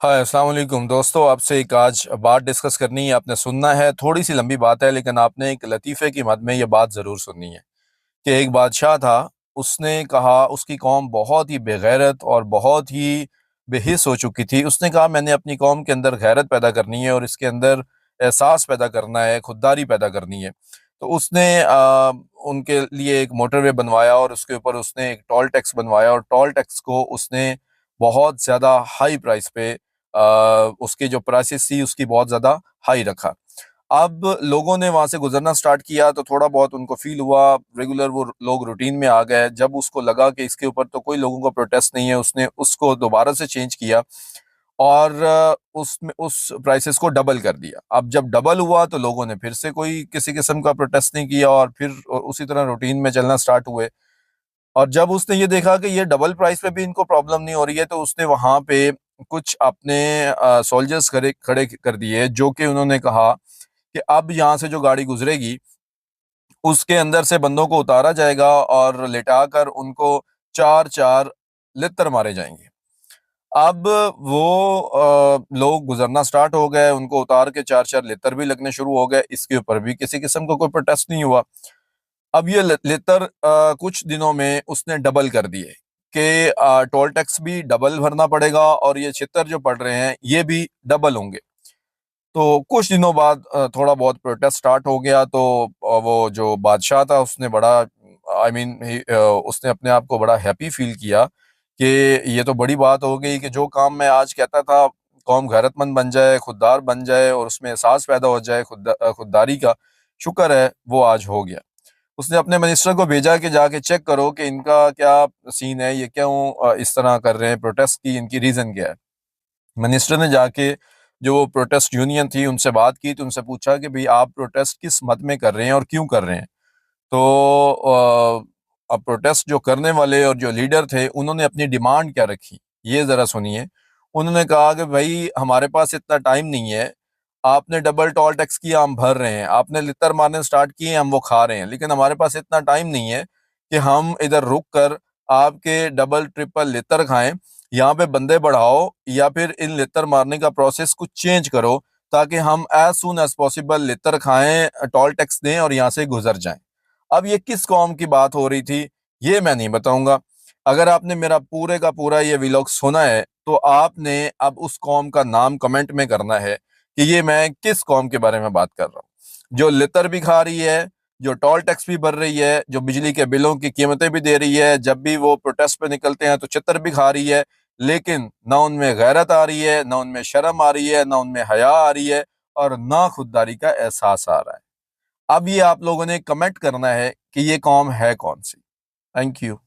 हाय अस्सलाम वालेकुम दोस्तों। आपसे एक आज बात डिस्कस करनी है। आपने सुनना है, थोड़ी सी लंबी बात है लेकिन आपने एक लतीफ़े की मद में ये बात ज़रूर सुननी है कि एक बादशाह था। उसने कहा, उसकी कौम बहुत ही बेगैरत और बहुत ही बेहिस हो चुकी थी। उसने कहा मैंने अपनी कौम के अंदर गैरत पैदा करनी है और इसके अंदर एहसास पैदा करना है, खुददारी पैदा करनी है। तो उसने उनके लिए एक मोटरवे बनवाया और उसके ऊपर उसने एक टोल टैक्स बनवाया और टोल टैक्स को उसने बहुत ज़्यादा हाई प्राइस पे उसकी जो प्राइसेस थी उसकी बहुत ज़्यादा हाई रखा। अब लोगों ने वहाँ से गुजरना स्टार्ट किया तो थोड़ा बहुत उनको फील हुआ, रेगुलर वो लोग रूटीन में आ गए। जब उसको लगा कि इसके ऊपर तो कोई लोगों का प्रोटेस्ट नहीं है, उसने उसको दोबारा से चेंज किया और उसमें उस प्राइसेस को डबल कर दिया। अब जब डबल हुआ तो लोगों ने फिर से कोई किसी किस्म का प्रोटेस्ट नहीं किया और फिर उसी तरह रूटीन में चलना स्टार्ट हुए। और जब उसने ये देखा कि ये डबल प्राइस पे भी इनको प्रॉब्लम नहीं हो रही है तो उसने वहाँ पे कुछ अपने सोल्जर्स खड़े खड़े कर दिए, जो कि उन्होंने कहा कि अब यहाँ से जो गाड़ी गुजरेगी उसके अंदर से बंदों को उतारा जाएगा और लिटाकर उनको चार चार लित्तर मारे जाएंगे। अब वो लोग गुजरना स्टार्ट हो गए, उनको उतार के चार चार लित्तर भी लगने शुरू हो गए। इसके ऊपर भी किसी किस्म का कोई प्रोटेस्ट नहीं हुआ। अब ये लित्तर कुछ दिनों में उसने डबल कर दिए कि टोल टैक्स भी डबल भरना पड़ेगा और ये छितर जो पड़ रहे हैं ये भी डबल होंगे। तो कुछ दिनों बाद थोड़ा बहुत प्रोटेस्ट स्टार्ट हो गया तो वो जो बादशाह था उसने बड़ा उसने अपने आप को बड़ा हैप्पी फील किया कि ये तो बड़ी बात हो गई कि जो काम मैं आज कहता था कौम गैरतमंद बन जाए, खुददार बन जाए और उसमें एहसास पैदा हो जाए खुददारी का, शुक्र है वो आज हो गया। उसने अपने मिनिस्टर को भेजा कि जाके चेक करो कि इनका क्या सीन है, ये क्यों इस तरह कर रहे हैं, प्रोटेस्ट की इनकी रीज़न क्या है। मिनिस्टर ने जाके जो वो प्रोटेस्ट यूनियन थी उनसे बात की तो उनसे पूछा कि भाई आप प्रोटेस्ट किस मद में कर रहे हैं और क्यों कर रहे हैं। तो अब प्रोटेस्ट जो करने वाले और जो लीडर थे उन्होंने अपनी डिमांड क्या रखी, ये ज़रा सुनिए। उन्होंने कहा कि भाई हमारे पास इतना टाइम नहीं है, आपने डबल टोल टैक्स किया हम भर रहे हैं, आपने लित्तर मारने स्टार्ट किए हम वो खा रहे हैं, लेकिन हमारे पास इतना टाइम नहीं है कि हम इधर रुक कर आपके डबल ट्रिपल लित्तर खाएं। यहाँ पे बंदे बढ़ाओ या फिर इन लित्तर मारने का प्रोसेस कुछ चेंज करो ताकि हम एज सुन एज पॉसिबल लित्तर खाएं, टोल टैक्स दें और यहाँ से गुजर जाएं। अब ये किस कौम की बात हो रही थी ये मैं नहीं बताऊंगा। अगर आपने मेरा पूरे का पूरा ये व्लॉग सुना है तो आपने अब उस कौम का नाम कमेंट में करना है कि ये मैं किस कौम के बारे में बात कर रहा हूँ, जो लितर भी खा रही है, जो टोल टैक्स भी भर रही है, जो बिजली के बिलों की कीमतें भी दे रही है, जब भी वो प्रोटेस्ट पे निकलते हैं तो चितर भी खा रही है, लेकिन ना उनमें गैरत आ रही है, ना उनमें शर्म आ रही है, ना उनमें हया आ रही है और ना खुददारी का एहसास आ रहा है। अब ये आप लोगों ने कमेंट करना है कि ये कौम है कौन सी। Thank you.